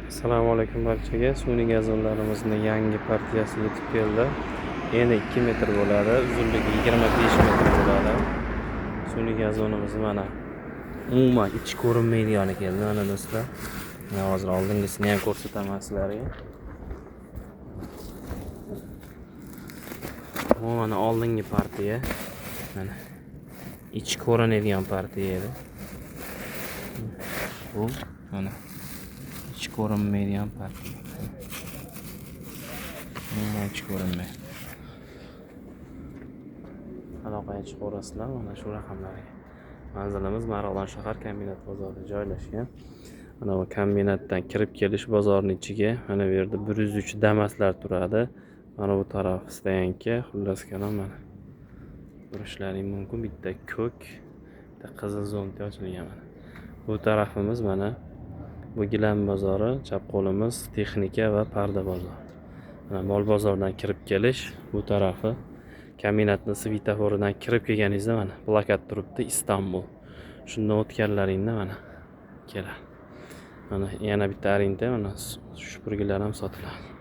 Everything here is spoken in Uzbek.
Assalomu alaykum barchaga. Sun'iy gazonlarimizning yangi partiyasi yetib keldi. Eni 2 metr bo'ladi, uzunligi 25 metr bo'ladi. Sun'iy gazonimiz mana umuman ichi ko'rinmaydigani keldi mana do'stlar. Men hozir oldingisini ham ko'rsataman sizlarga. Bu mana oldingi partiya. Mana ichi ko'rinadigan partiya edi. Bu mana ichi ko'rinmaydigan partiya. Ichi ko'rinmaydi. Aloqaga chiqib ko'rasizlar mana shu raqamlarga. Manzilimiz Marg'ilon shahar kombinat bozorida joylashgan. Mana bu kombinatdan kirib kelish bozorning ichiga mana bu yerda 103 Damaslar turadi. Mana bu taraf stayanka, xullas kalom mana. Ko'rishlaring mumkin, bitta ko'k, bitta qizil zonti ochilgan mana. Bu tarafimiz mana bu gilam bozori, chap qo'limiz texnika va parda bozori. Mana mol bozordan kirib kelish, bu tarafi kombinatning svitoforidan kirib kelganingizda mana plakat turibdi Istanbul. Shundan o'tganlaringda mana keladi. Mana yana bitta arinda mana supurgilar ham sotiladi.